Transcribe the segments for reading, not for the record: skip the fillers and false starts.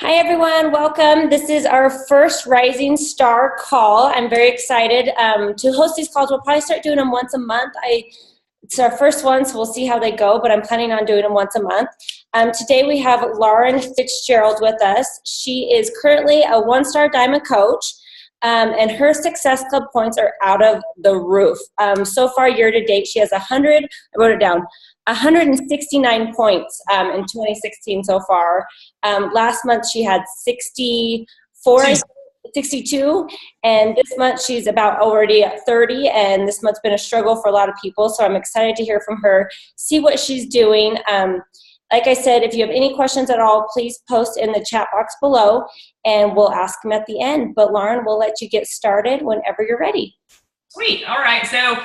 Hi everyone, welcome. This is our first Rising Star call. I'm very excited to host these calls. We'll probably start doing them once a month. It's our first one, so we'll see how they go, but I'm planning on doing them once a month. Today we have Lauren Fitzgerald with us. She is currently a one-star diamond coach, and her Success Club points are out of the roof. So far, year to date, she has 169 points in 2016 so far. Last month she had 62, and this month she's about already at 30, and this month's been a struggle for a lot of people, so I'm excited to hear from her, see what she's doing. Like I said, if you have any questions at all, please post in the chat box below, and we'll ask them at the end. But Lauren, we'll let you get started whenever you're ready. Sweet. All right. So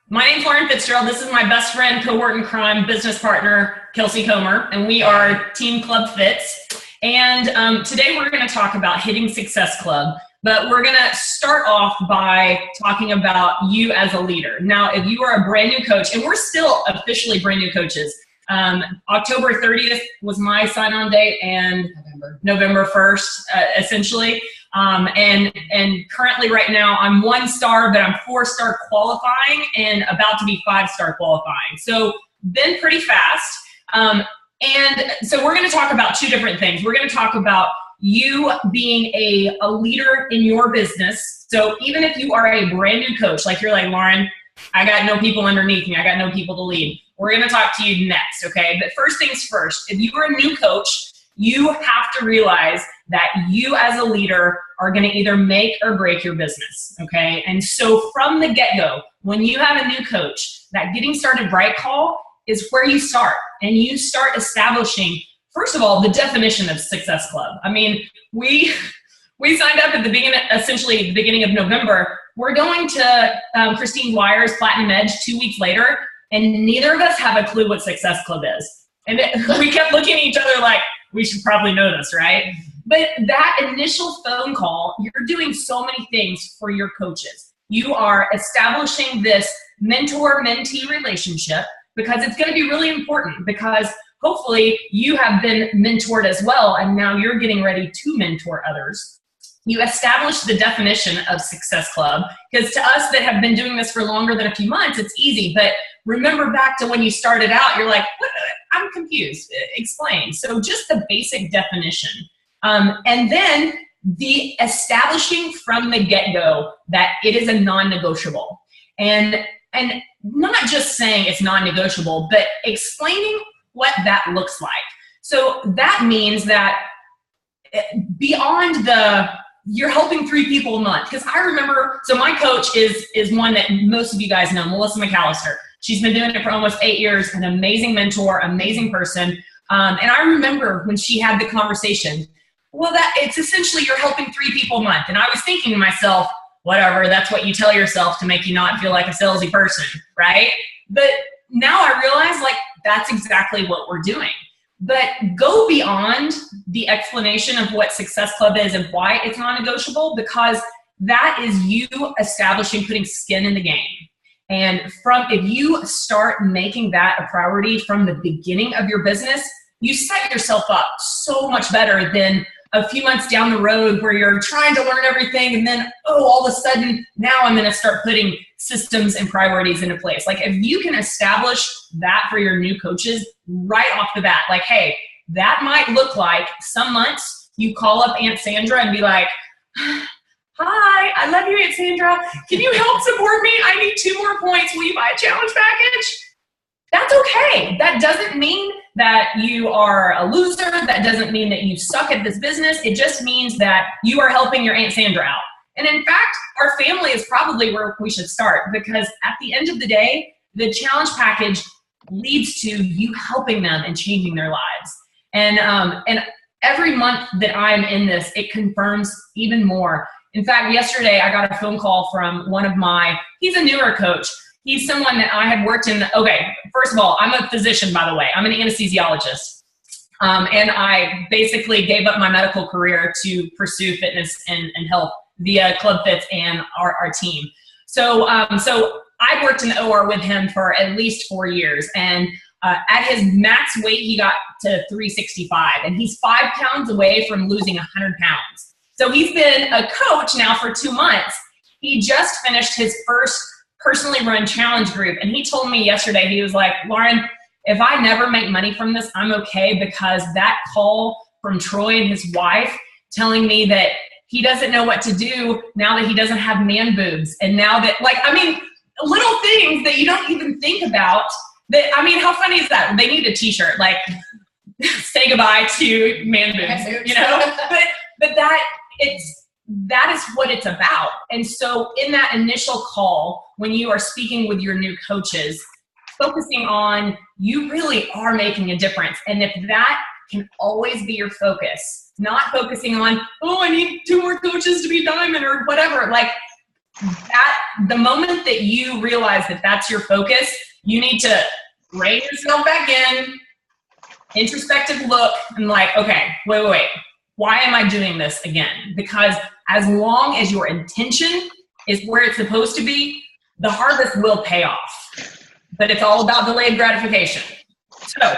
my name's Lauren Fitzgerald. This is my best friend, cohort in crime, business partner, Kelsey Comer, and we are Team Club Fitz. And today we're going to talk about hitting Success Club, but we're going to start off by talking about you as a leader. Now, if you are a brand new coach, and we're still officially brand new coaches, October 30th was my sign-on date, and November 1st, essentially. And currently right now I'm 1-star, but I'm 4-star qualifying and about to be 5-star qualifying. So been pretty fast. And so we're going to talk about two different things. We're going to talk about you being a leader in your business. So even if you are a brand new coach, like you're like, Lauren, I got no people underneath me, I got no people to lead. We're going to talk to you next, okay? But first things first, if you are a new coach, you have to realize that you as a leader are going to either make or break your business, okay? And so from the get-go, when you have a new coach, that getting started right call is where you start. And you start establishing, first of all, the definition of Success Club. I mean, we signed up at the beginning, essentially the beginning of November. We're going to Christine Dwyer's Platinum Edge 2 weeks later, and neither of us have a clue what Success Club is. And we kept looking at each other like, we should probably know this, right? But that initial phone call, you're doing so many things for your coaches. You are establishing this mentor-mentee relationship because it's going to be really important, because hopefully you have been mentored as well, and now you're getting ready to mentor others. You establish the definition of Success Club, because to us that have been doing this for longer than a few months, it's easy. But remember back to when you started out, you're like, what? I'm confused. Explain. So just the basic definition. And then the establishing from the get-go that it is a non-negotiable. And not just saying it's non-negotiable, but explaining what that looks like. So that means that beyond you're helping 3 people a month. Because I remember, so my coach is one that most of you guys know, Melissa McAllister. She's been doing it for almost 8 years, an amazing mentor, amazing person. And I remember when she had the conversation, well, it's essentially you're helping 3 people a month. And I was thinking to myself, whatever, that's what you tell yourself to make you not feel like a salesy person, right? But now I realize, like, that's exactly what we're doing. But go beyond the explanation of what Success Club is and why it's non-negotiable, because that is you establishing, putting skin in the game. And if you start making that a priority from the beginning of your business, you set yourself up so much better than a few months down the road where you're trying to learn everything and then, oh, all of a sudden, now I'm going to start putting systems and priorities into place. Like, if you can establish that for your new coaches right off the bat, like, hey, that might look like some months you call up Aunt Sandra and be like, hi, I love you, Aunt Sandra. Can you help support me? I need 2 more points. Will you buy a challenge package? That's okay. That doesn't mean that you are a loser. That doesn't mean that you suck at this business. It just means that you are helping your Aunt Sandra out. And in fact, our family is probably where we should start, because at the end of the day, the challenge package leads to you helping them and changing their lives. And every month that I'm in this, it confirms even more. In fact, yesterday I got a phone call from he's a newer coach. He's someone that I had worked in. Okay, first of all, I'm a physician, by the way. I'm an anesthesiologist. And I basically gave up my medical career to pursue fitness and health via Club Fitz and our team. So I worked in the OR with him for at least 4 years. And At his max weight, he got to 365, and he's 5 pounds away from losing 100 pounds. So he's been a coach now for 2 months. He just finished his first personally run challenge group, and he told me yesterday, he was like, Lauren, if I never make money from this, I'm okay, because that call from Troy and his wife telling me that he doesn't know what to do now that he doesn't have man boobs, and now that, like, I mean, little things that you don't even think about. That, I mean, how funny is that? They need a t-shirt, like, say goodbye to man boobs, you know? But that is what it's about. And so in that initial call, when you are speaking with your new coaches, focusing on, you really are making a difference. And if that can always be your focus, not focusing on, oh, I need 2 more coaches to be diamond or whatever, like that, the moment that you realize that that's your focus, you need to rein yourself back in, introspective look, and like, okay, wait. Why am I doing this again? Because as long as your intention is where it's supposed to be, the harvest will pay off. But it's all about delayed gratification. So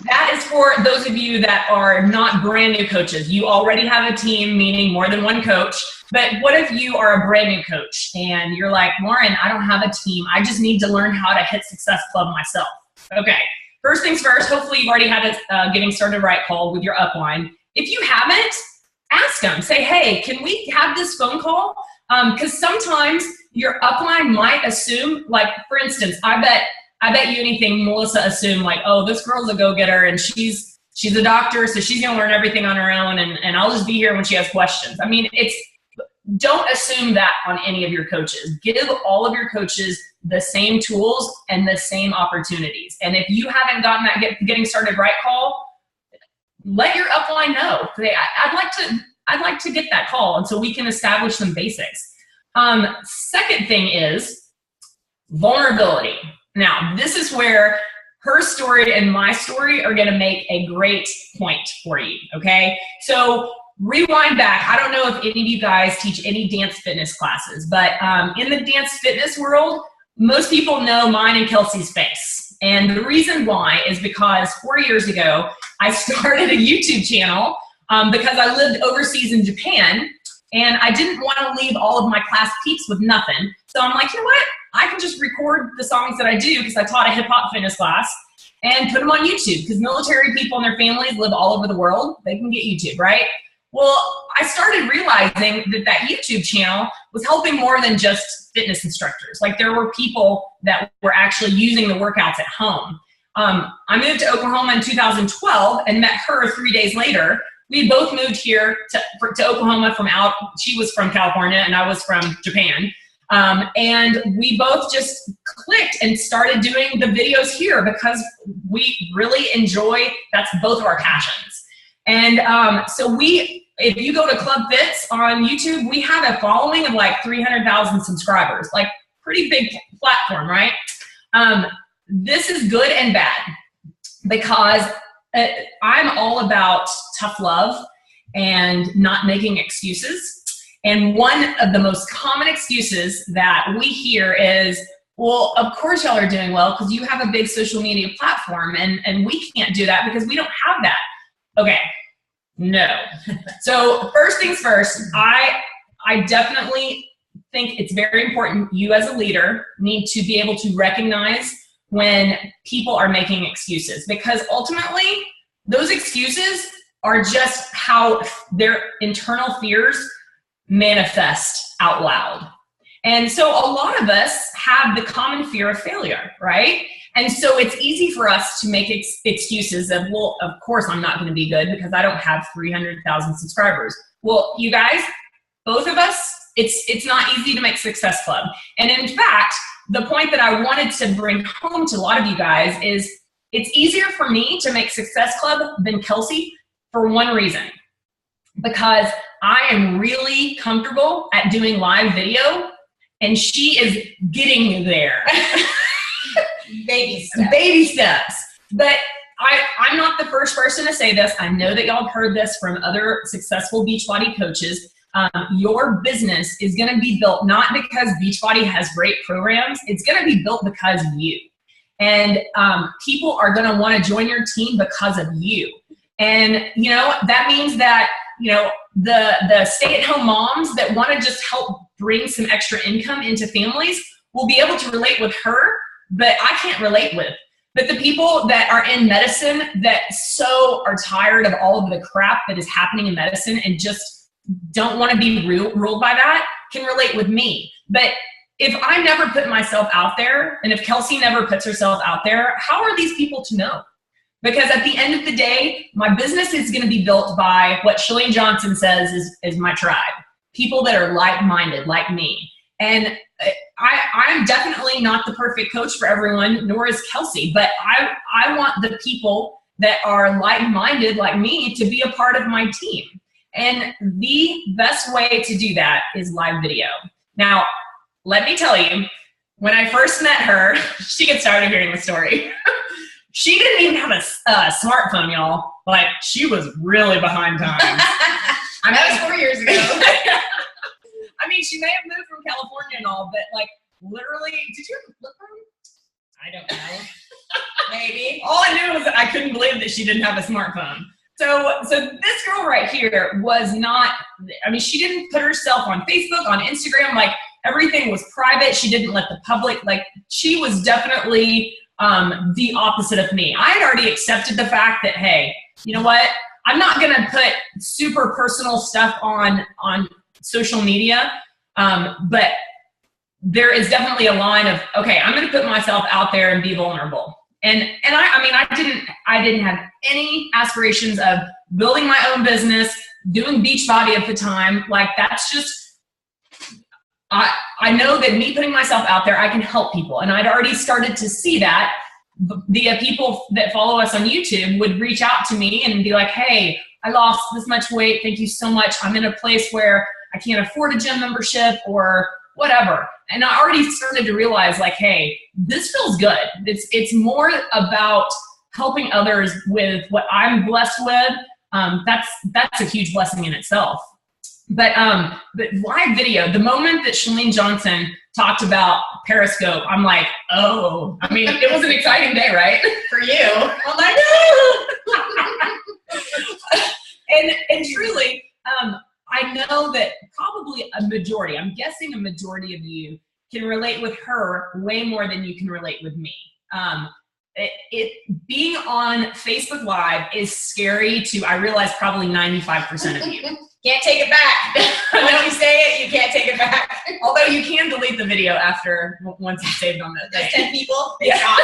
that is for those of you that are not brand new coaches. You already have a team, meaning more than one coach. But what if you are a brand new coach and you're like, Lauren, I don't have a team. I just need to learn how to hit Success Club myself. Okay, first things first, hopefully you've already had a getting started right call with your upline. If you haven't, ask them. Say, hey, can we have this phone call? Because sometimes your upline might assume, like, for instance, I bet you anything Melissa assumed, like, oh, this girl's a go-getter and she's a doctor, so she's gonna learn everything on her own, and I'll just be here when she has questions. I mean, don't assume that on any of your coaches. Give all of your coaches the same tools and the same opportunities. And if you haven't gotten that getting started right call, let your upline know. I'd like to get that call, and so we can establish some basics. Second thing is vulnerability. Now, this is where her story and my story are going to make a great point for you, okay? So rewind back. I don't know if any of you guys teach any dance fitness classes, but in the dance fitness world, most people know mine and Kelsey's face. And the reason why is because 4 years ago, I started a YouTube channel because I lived overseas in Japan, and I didn't want to leave all of my class peeps with nothing. So I'm like, you know what? I can just record the songs that I do, because I taught a hip hop fitness class, and put them on YouTube, because military people and their families live all over the world. They can get YouTube, right? Well, I started realizing that YouTube channel was helping more than just fitness instructors. Like, there were people that were actually using the workouts at home. I moved to Oklahoma in 2012 and met her 3 days later. We both moved here to Oklahoma from she was from California and I was from Japan. And we both just clicked and started doing the videos here because we really enjoy, that's both of our passions. And so if you go to Club Fits on YouTube, we have a following of like 300,000 subscribers, like pretty big platform, right? This is good and bad, because I'm all about tough love and not making excuses. And one of the most common excuses that we hear is, well, of course y'all are doing well because you have a big social media platform, and we can't do that because we don't have that. Okay, no. So first things first, I definitely think it's very important, you as a leader need to be able to recognize when people are making excuses, because ultimately those excuses are just how their internal fears manifest out loud. And so a lot of us have the common fear of failure, right? And so it's easy for us to make excuses of, well, of course I'm not going to be good because I don't have 300,000 subscribers. Well, you guys, both of us, it's not easy to make Success Club. And in fact, the point that I wanted to bring home to a lot of you guys is it's easier for me to make Success Club than Kelsey for one reason. Because I am really comfortable at doing live video, and she is getting there. Baby steps. Baby steps. But I'm not the first person to say this. I know that y'all have heard this from other successful Beachbody coaches. Your business is going to be built not because Beachbody has great programs. It's going to be built because of you. And people are going to want to join your team because of you. And, that means that, the stay-at-home moms that want to just help bring some extra income into families will be able to relate with her, but I can't relate with. But the people that are in medicine that so are tired of all of the crap that is happening in medicine and just don't want to be ruled by that can relate with me. But if I never put myself out there, and if Kelsey never puts herself out there, how are these people to know? Because at the end of the day, my business is going to be built by what Chalene Johnson says is my tribe. People that are like-minded, like me. And I'm definitely not the perfect coach for everyone, nor is Kelsey, but I want the people that are like-minded, like me, to be a part of my team. And the best way to do that is live video. Now, let me tell you, when I first met her, she gets tired of hearing the story. She didn't even have a smartphone, y'all. Like, she was really behind times. That was 4 years ago. I mean, she may have moved from California and all, but like, literally, did you have a flip phone? I don't know. Maybe. All I knew was that I couldn't believe that she didn't have a smartphone. So this girl right here was not, she didn't put herself on Facebook, on Instagram, like everything was private. She didn't let the public, like she was definitely the opposite of me. I had already accepted the fact that, hey, you know what? I'm not going to put super personal stuff on social media, but there is definitely a line of, okay, I'm going to put myself out there and be vulnerable. And I didn't have any aspirations of building my own business, doing Beachbody at the time. Like that's just, I know that me putting myself out there, I can help people. And I'd already started to see that. The people that follow us on YouTube would reach out to me and be like, hey, I lost this much weight. Thank you so much. I'm in a place where I can't afford a gym membership or whatever. And I already started to realize like, hey, this feels good. It's more about helping others with what I'm blessed with. That's a huge blessing in itself. But live video, the moment that Chalene Johnson talked about Periscope, I'm like, oh, it was an exciting day, right? For you. I'm like, and truly, I know that probably a majority, I'm guessing a majority of you can relate with her way more than you can relate with me. Being on Facebook Live is scary to, I realize, probably 95% of you. Can't take it back. Once you say it, you can't take it back. Although you can delete the video once it's saved on the thing. There's 10 people. They Yeah. shot.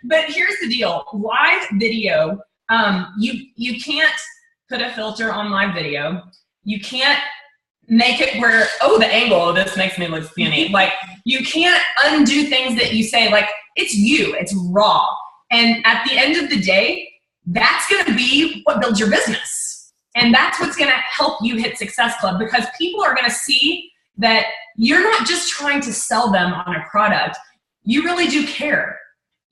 But here's the deal. Live video, you can't put a filter on live video. You can't make it where, oh, the angle of this makes me look skinny. Like, you can't undo things that you say. Like, it's you. It's raw. And at the end of the day, that's going to be what builds your business. And that's what's going to help you hit Success Club, because people are going to see that you're not just trying to sell them on a product. You really do care.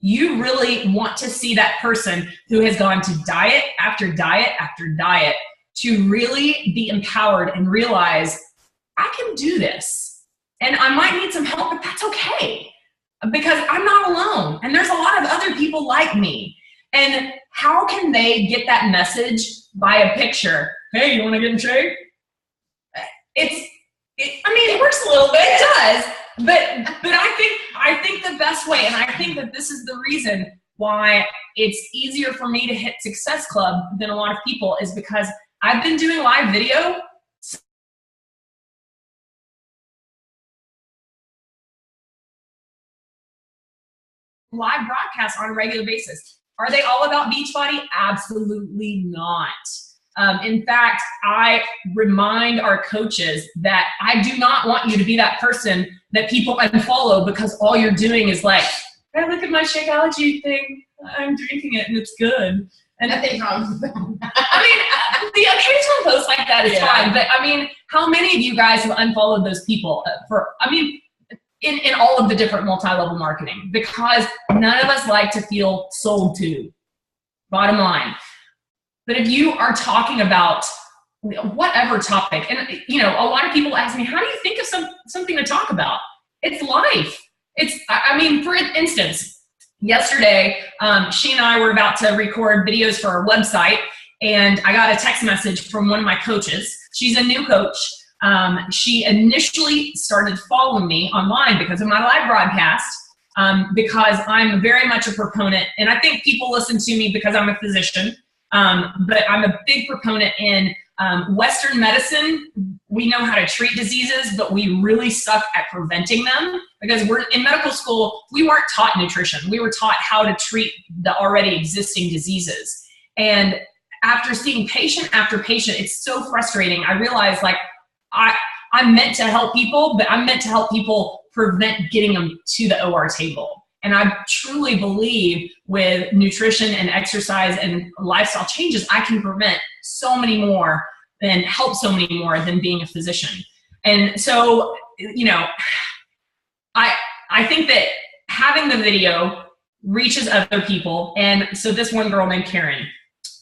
You really want to see that person who has gone to diet after diet after diet to really be empowered and realize, I can do this. And I might need some help, but that's okay, because I'm not alone. And there's a lot of other people like me. And how can they get that message by a picture? Hey, you want to get in shape? It works a little bit. It does. But I think the best way, and I think that this is the reason why it's easier for me to hit Success Club than a lot of people, is because I've been doing live video live broadcasts on a regular basis. Are they all about Beachbody? Absolutely not. In fact, I remind our coaches that I do not want you to be that person that people unfollow because all you're doing is like, hey, look at my Shakeology thing. I'm drinking it and it's good. And Nothing wrong with that. the occasional post like that is fine. But how many of you guys have unfollowed those people in all of the different multi-level marketing? Because none of us like to feel sold to, bottom line. But if you are talking about whatever topic, and a lot of people ask me, how do you think of something to talk about? It's life. I mean, for instance, yesterday, she and I were about to record videos for our website, and I got a text message from one of my coaches. She's a new coach. She initially started following me online because of my live broadcast, because I'm very much a proponent, and I think people listen to me because I'm a physician, but I'm a big proponent in Western medicine. We know how to treat diseases, but we really suck at preventing them, because we're in medical school, we weren't taught nutrition. We were taught how to treat the already existing diseases. And after seeing patient after patient, it's so frustrating. I realized, like, I'm meant to help people, but I'm meant to help people prevent getting them to the OR table. And I truly believe with nutrition and exercise and lifestyle changes, I can prevent so many more and help so many more than being a physician. And so, you know, I think that having the video reaches other people. And so this one girl named Karen,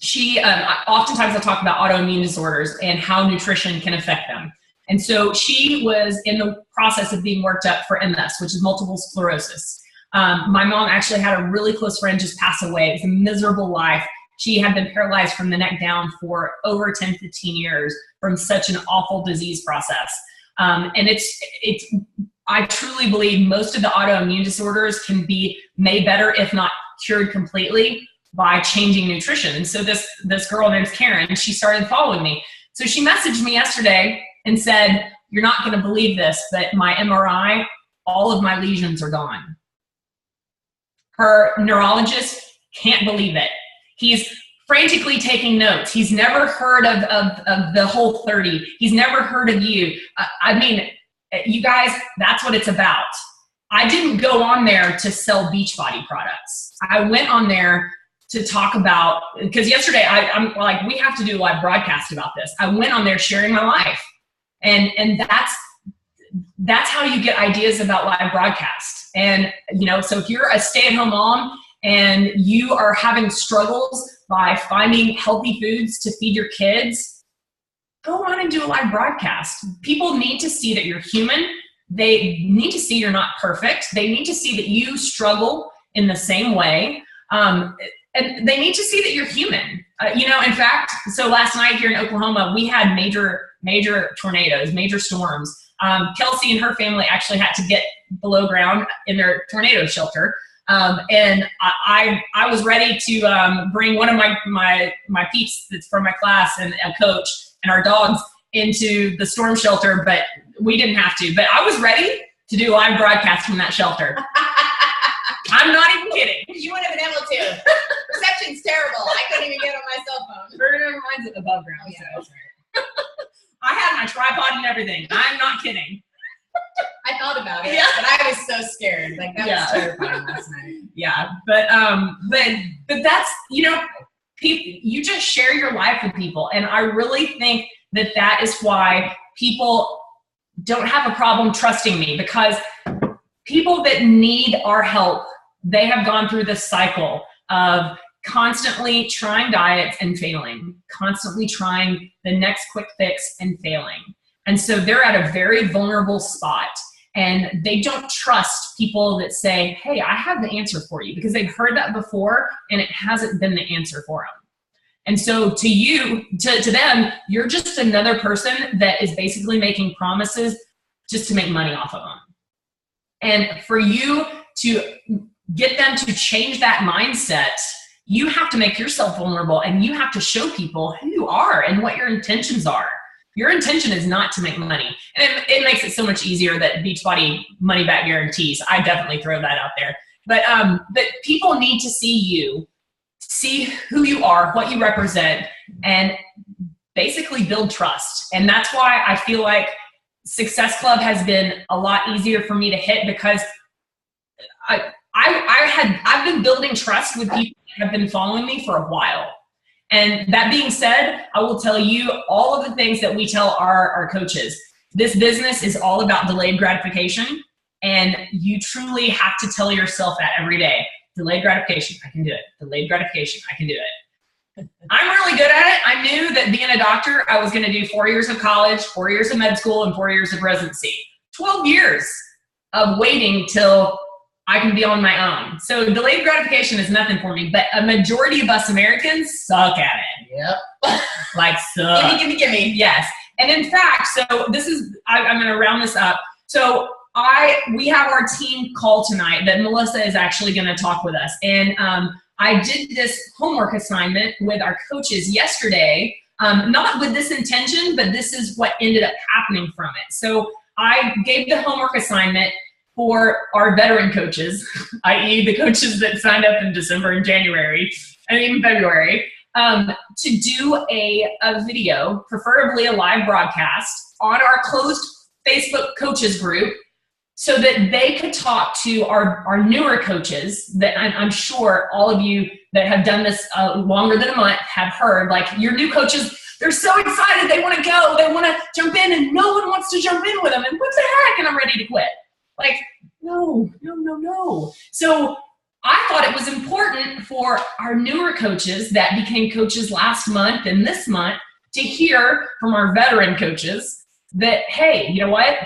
she, oftentimes I talk about autoimmune disorders and how nutrition can affect them. And so she was in the process of being worked up for MS, which is multiple sclerosis. My mom actually had a really close friend just pass away. It was a miserable life. She had been paralyzed from the neck down for over 10, 15 years from such an awful disease process. And I truly believe most of the autoimmune disorders can be made better, if not cured completely, by changing nutrition. And so this girl named Karen, she started following me. So she messaged me yesterday and said, "You're not going to believe this, but my MRI, all of my lesions are gone." Her neurologist can't believe it. He's frantically taking notes. He's never heard of the Whole 30. He's never heard of you. I mean, you guys, that's what it's about. I didn't go on there to sell Beachbody products. I went on there to talk about, because yesterday I'm like, we have to do a live broadcast about this. I went on there sharing my life. And that's how you get ideas about live broadcast. And, you know, so if you're a stay-at-home mom and you are having struggles by finding healthy foods to feed your kids, go on and do a live broadcast. People need to see that you're human. They need to see you're not perfect. They need to see that you struggle in the same way. And they need to see that you're human. You know, in fact, so last night here in Oklahoma, we had major tornadoes, major storms. Kelsey and her family actually had to get below ground in their tornado shelter. And I was ready to bring one of my peeps that's from my class and a coach and our dogs into the storm shelter, but we didn't have to. But I was ready to do a live broadcast from that shelter. I'm not even kidding. You wouldn't have been able to. Reception's terrible. I couldn't even get on my cell phone. Mine's above ground. Yeah, that's right. I had my tripod and everything. I'm not kidding. I thought about it, but I was so scared. Like, that was terrifying last night. Yeah, but that's, you know, you just share your life with people, and I really think that is why people don't have a problem trusting me, because people that need our help, they have gone through this cycle of constantly trying diets and failing, constantly trying the next quick fix and failing. And so they're at a very vulnerable spot, and they don't trust people that say, "Hey, I have the answer for you," because they've heard that before and it hasn't been the answer for them. And so to you, to them, you're just another person that is basically making promises just to make money off of them. And for you to get them to change that mindset, you have to make yourself vulnerable, and you have to show people who you are and what your intentions are. Your intention is not to make money. And it makes it so much easier that Beachbody money back guarantees. I definitely throw that out there. But people need to see you, see who you are, what you represent, and basically build trust. And that's why I feel like Success Club has been a lot easier for me to hit, because I've been building trust with people that have been following me for a while. And that being said, I will tell you all of the things that we tell our coaches. This business is all about delayed gratification, and you truly have to tell yourself that every day. Delayed gratification, I can do it. Delayed gratification, I can do it. I'm really good at it. I knew that being a doctor, I was going to do 4 years of college, 4 years of med school, and 4 years of residency. 12 years of waiting till I can be on my own. So delayed gratification is nothing for me, but a majority of us Americans suck at it. Yep. Like suck. Give me. Yes. And in fact, so this is, I'm going to round this up. So we have our team call tonight that Melissa is actually going to talk with us. And I did this homework assignment with our coaches yesterday, not with this intention, but this is what ended up happening from it. So I gave the homework assignment for our veteran coaches, i.e. the coaches that signed up in December and January, and even February, to do a video, preferably a live broadcast, on our closed Facebook coaches group so that they could talk to our newer coaches that I'm sure all of you that have done this longer than a month have heard. Like, your new coaches, they're so excited, they want to go, they want to jump in, and no one wants to jump in with them, and what the heck, and I'm ready to quit. Like, no. So I thought it was important for our newer coaches that became coaches last month and this month to hear from our veteran coaches that, hey, you know what?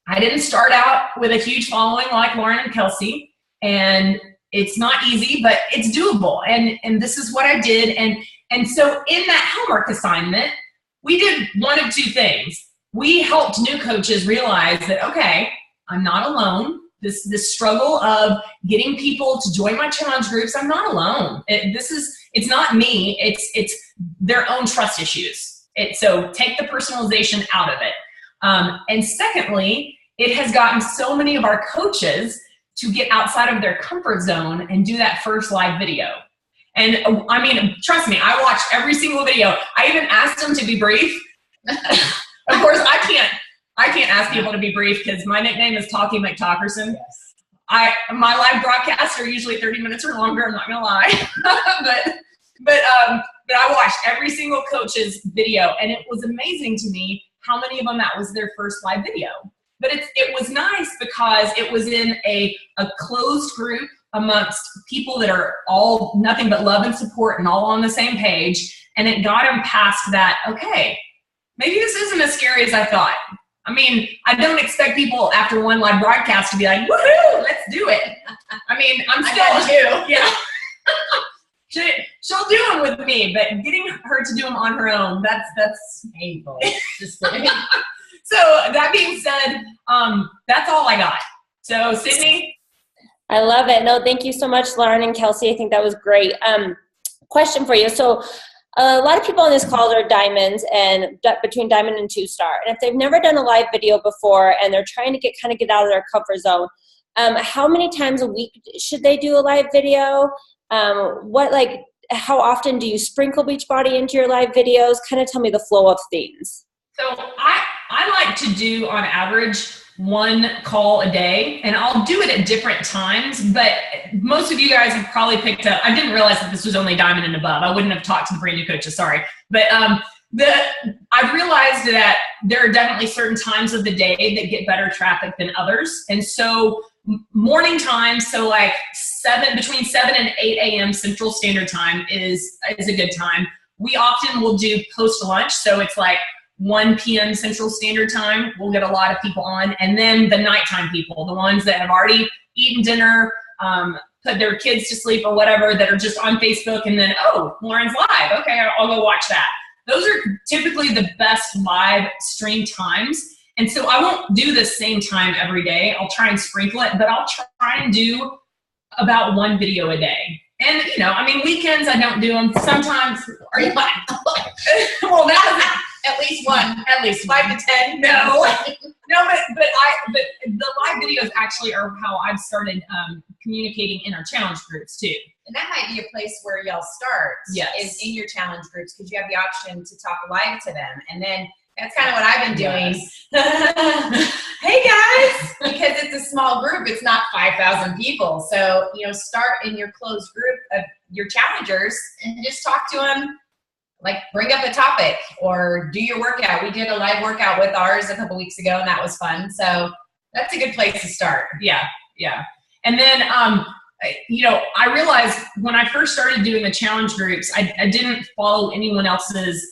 I didn't start out with a huge following like Lauren and Kelsey, and it's not easy, but it's doable. And this is what I did. And so in that homework assignment, we did one of two things. We helped new coaches realize that, okay, I'm not alone. This struggle of getting people to join my challenge groups, I'm not alone. It's not me. It's their own trust issues. So take the personalization out of it. And secondly, it has gotten so many of our coaches to get outside of their comfort zone and do that first live video. And I mean, trust me, I watched every single video. I even asked them to be brief. Of course, I can't ask people to be brief because my nickname is Talkie McTalkerson. Yes. My live broadcasts are usually 30 minutes or longer, I'm not gonna lie. but I watched every single coach's video, and it was amazing to me how many of them that was their first live video. But it was nice because it was in a closed group amongst people that are all nothing but love and support and all on the same page, and it got them past that, okay, maybe this isn't as scary as I thought. I mean, I don't expect people after one live broadcast to be like, woohoo, let's do it. I mean, I'm still, yeah. She'll do them with me, but getting her to do them on her own, that's painful. Just kidding. So that being said, that's all I got. So Sydney? I love it. No, thank you so much, Lauren and Kelsey. I think that was great. Question for you. So a lot of people on this call are diamonds and between diamond and 2-star. And if they've never done a live video before and they're trying to get out of their comfort zone, how many times a week should they do a live video? How often do you sprinkle Beachbody into your live videos? Kind of tell me the flow of things. So I like to do on average 1 call a day, and I'll do it at different times, but most of you guys have probably picked up, I didn't realize that this was only diamond and above. I wouldn't have talked to the brand new coaches, sorry. But I've realized that there are definitely certain times of the day that get better traffic than others. And so morning time, so like between 7 and 8 a.m. Central Standard Time is a good time. We often will do post lunch, so it's like 1 p.m. Central Standard Time. We'll get a lot of people on. And then the nighttime people, the ones that have already eaten dinner, put their kids to sleep or whatever, that are just on Facebook, and then, oh, Lauren's live. Okay, I'll go watch that. Those are typically the best live stream times. And so I won't do the same time every day. I'll try and sprinkle it, but I'll try and do about 1 video a day. And, you know, I mean, weekends I don't do them. Sometimes, are you fine? Well, that was at least one. At least 5 to 10. No, no, but the live videos actually are how I've started communicating in our challenge groups too. And that might be a place where y'all start. Yes. Is in your challenge groups, because you have the option to talk live to them, and then that's kind of what I've been doing. Yes. Hey guys, because it's a small group, it's not 5,000 people. So, you know, start in your closed group of your challengers and just talk to them. Like, bring up a topic or do your workout. We did a live workout with ours a couple weeks ago, and that was fun. So that's a good place to start. Yeah, yeah. And then, you know, I realized when I first started doing the challenge groups, I didn't follow anyone else's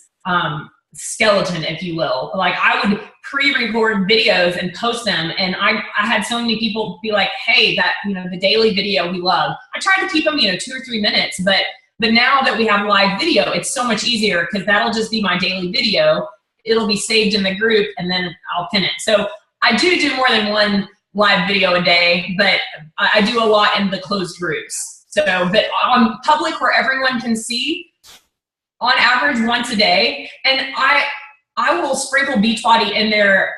skeleton, if you will. Like I would pre-record videos and post them. And I had so many people be like, hey, that, the daily video we love. I tried to keep them, 2 or 3 minutes, but now that we have live video, it's so much easier because that'll just be my daily video. It'll be saved in the group and then I'll pin it. So I do more than one live video a day, but I do a lot in the closed groups. So, but on public where everyone can see, on average once a day. And I will sprinkle Beachbody in there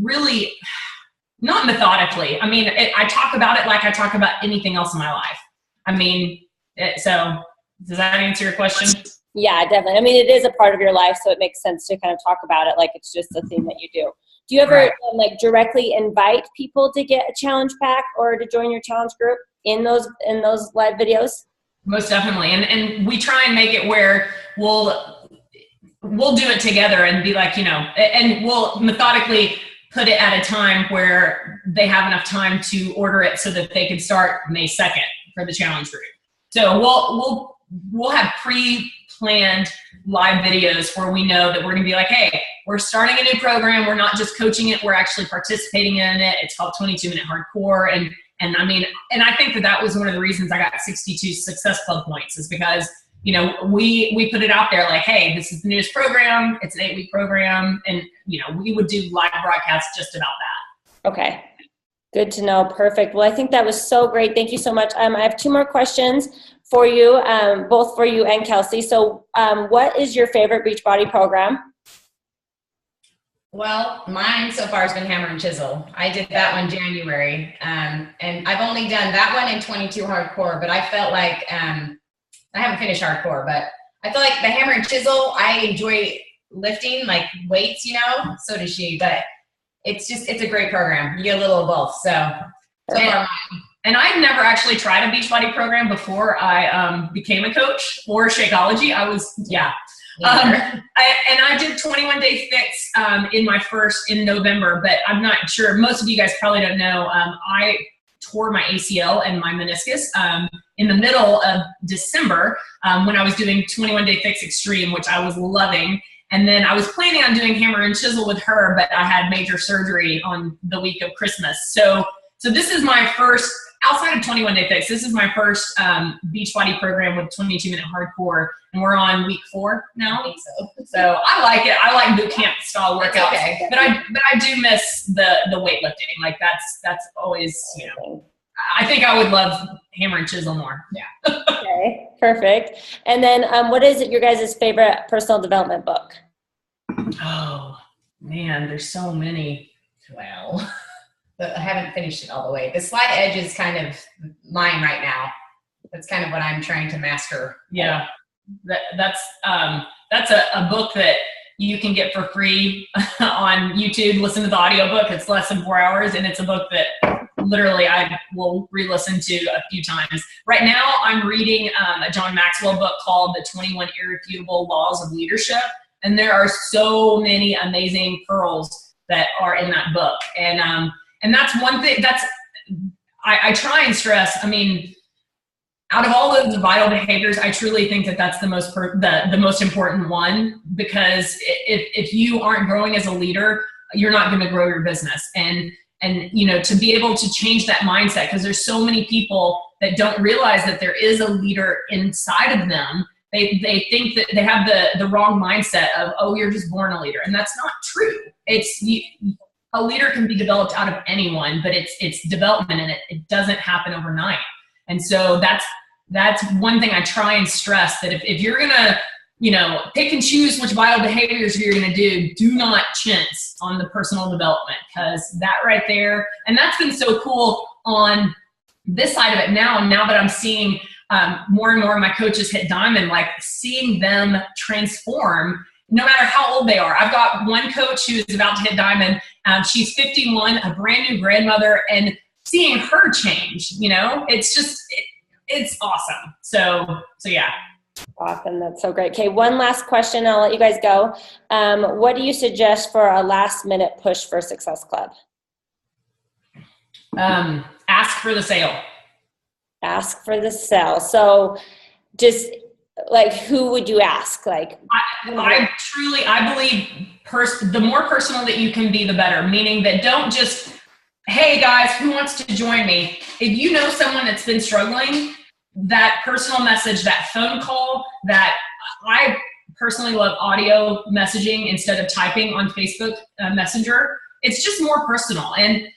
really not methodically. I mean, I talk about it like I talk about anything else in my life. I mean, so does that answer your question? Yeah, definitely. I mean, it is a part of your life, so it makes sense to kind of talk about it like it's just a thing that you do. Do you ever like directly invite people to get a challenge pack or to join your challenge group in those live videos? Most definitely. And we try and make it where we'll do it together and be like, and we'll methodically put it at a time where they have enough time to order it so that they can start May 2nd for the challenge group. So we'll have pre-planned live videos where we know that we're going to be like, hey, we're starting a new program. We're not just coaching it. We're actually participating in it. It's called 22-Minute Hardcore. And I mean, and I think that was one of the reasons I got 62 Success Club points is because, we put it out there like, hey, this is the newest program. It's an 8-week program. And, we would do live broadcasts just about that. Okay. Good to know. Perfect. Well, I think that was so great. Thank you so much. I have 2 more questions for you, both for you and Kelsey. So what is your favorite Beachbody program? Well, mine so far has been Hammer and Chisel. I did that one January, and I've only done that one in 22 Hardcore, but I felt like, I haven't finished Hardcore, but I feel like the Hammer and Chisel, I enjoy lifting, like weights, so does she, but it's a great program. You get a little of both, so far mine. And I've never actually tried a Beachbody program before I became a coach or Shakeology. I did 21 Day Fix in November, but I'm not sure. Most of you guys probably don't know. I tore my ACL and my meniscus in the middle of December when I was doing 21 Day Fix Extreme, which I was loving. And then I was planning on doing Hammer and Chisel with her, but I had major surgery on the week of Christmas. So this is my first, outside of 21 Day Fix, this is my first Beachbody program with 22-Minute Hardcore, and we're on week 4 now. I think so. So I like it. I like boot camp style workouts, okay. but I do miss the weightlifting. Like that's always, I think I would love Hammer and Chisel more. Yeah. Okay, perfect. And then what is your guys' favorite personal development book? Oh man, there's so many. Well, but I haven't finished it all the way. The Slight Edge is kind of mine right now. That's kind of what I'm trying to master. Yeah, that's a book that you can get for free on YouTube. Listen to the audiobook. It's less than 4 hours, and it's a book that literally I will re-listen to a few times. Right now, I'm reading a John Maxwell book called The 21 Irrefutable Laws of Leadership, and there are so many amazing pearls that are in that book. And that's one thing I try and stress. I mean, out of all of the vital behaviors, I truly think that that's the most important one, because if you aren't growing as a leader, you're not going to grow your business. And to be able to change that mindset, because there's so many people that don't realize that there is a leader inside of them. They think that they have the wrong mindset of, oh, you're just born a leader. And that's not true. A leader can be developed out of anyone, but it's development, and it doesn't happen overnight. And so that's one thing I try and stress, that if you're gonna, pick and choose which vital behaviors you're gonna do not chintz on the personal development, because that right there, and that's been so cool on this side of it now that I'm seeing more and more of my coaches hit diamond, like seeing them transform no matter how old they are. I've got one coach who's about to hit diamond. She's 51, a brand new grandmother, and seeing her change, it's awesome. So yeah. Awesome. That's so great. Okay. One last question. I'll let you guys go. What do you suggest for a last minute push for Success Club? Ask for the sale. Ask for the sale. So just like, who would you ask? Like, I believe the more personal that you can be, the better. Meaning that don't just, hey guys, who wants to join me? If you know someone that's been struggling, that personal message, that phone call, that I personally love audio messaging instead of typing on Facebook Messenger. It's just more personal. And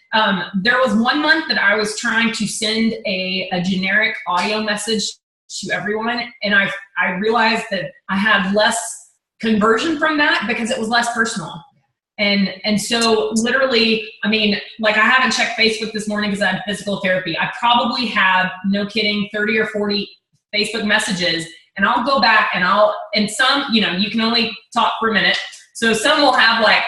there was 1 month that I was trying to send a generic audio message to everyone, and I realized that I had less conversion from that because it was less personal. And so literally, I mean, like, I haven't checked Facebook this morning because I had physical therapy. I probably have, no kidding, 30 or 40 Facebook messages, and I'll go back and some, you know, you can only talk for a minute. So some will have like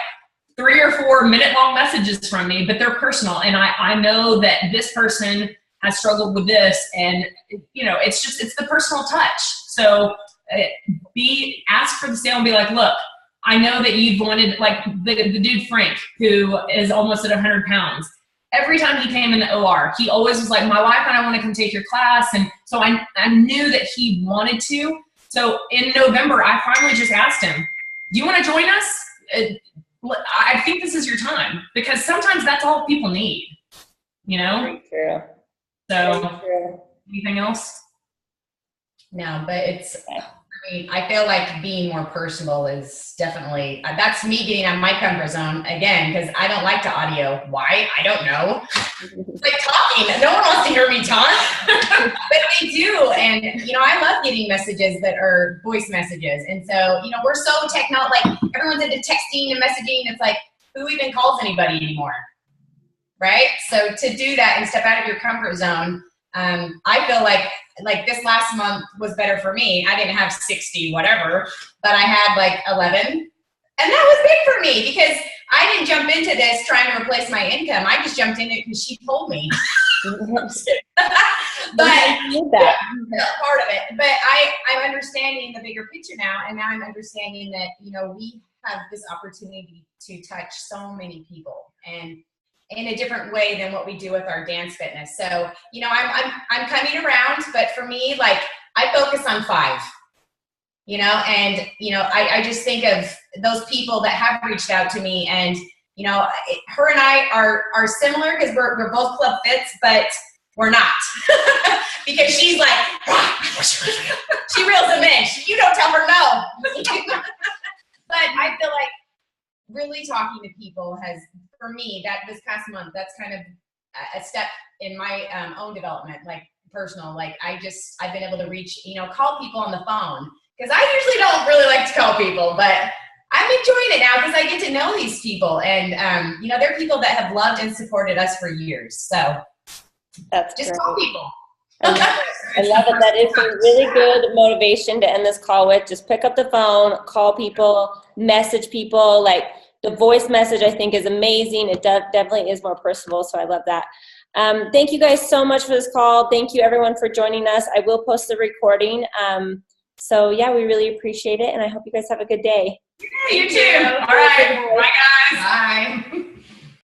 3 or 4 minute long messages from me, but they're personal. And I know that this person has struggled with this, and you know, it's the personal touch. So ask for the sale and be like, look, I know that you've wanted, like the dude Frank, who is almost at 100 pounds. Every time he came in the OR, he always was like, my wife and I want to come take your class. And so I knew that he wanted to. So in November, I finally just asked him, do you want to join us? I think this is your time, because sometimes that's all people need, you know? Very true. So, Very true. Anything else? No, but I mean, I feel like being more personal is definitely, that's me getting out of my comfort zone again, because I don't like to audio. Why? I don't know. It's like talking. No one wants to hear me talk, but they do. And, you know, I love getting messages that are voice messages. And so, you know, we're so like everyone's into texting and messaging. It's like, who even calls anybody anymore? Right? So to do that and step out of your comfort zone, I feel like this last month was better for me. I didn't have 60 whatever, but I had like 11, and that was big for me because I didn't jump into this trying to replace my income. I just jumped in it because she told me. But part of it. But I'm understanding the bigger picture now, and now I'm understanding that, you know, we have this opportunity to touch so many people, and in a different way than what we do with our dance fitness. So, you know, I'm coming around, but for me, like, I focus on 5, you know, and, you know, I just think of those people that have reached out to me, and, you know, her and I are similar because we're both club fits, but we're not. Because she's like, she reels them in. You don't tell her no. But I feel like really talking to people has, for me, that this past month, that's kind of a step in my own development, like personal. Like, I've been able to reach, you know, call people on the phone, because I usually don't really like to call people, but I'm enjoying it now because I get to know these people, and you know, they're people that have loved and supported us for years. So that's just great. call people. I love it. That is a really good motivation to end this call with. Just pick up the phone, call people, message people. Like, the voice message, I think, is amazing. It definitely is more personal, so I love that. Thank you guys so much for this call. Thank you, everyone, for joining us. I will post the recording. So, yeah, we really appreciate it, and I hope you guys have a good day. You too. All right. Bye, guys. Bye.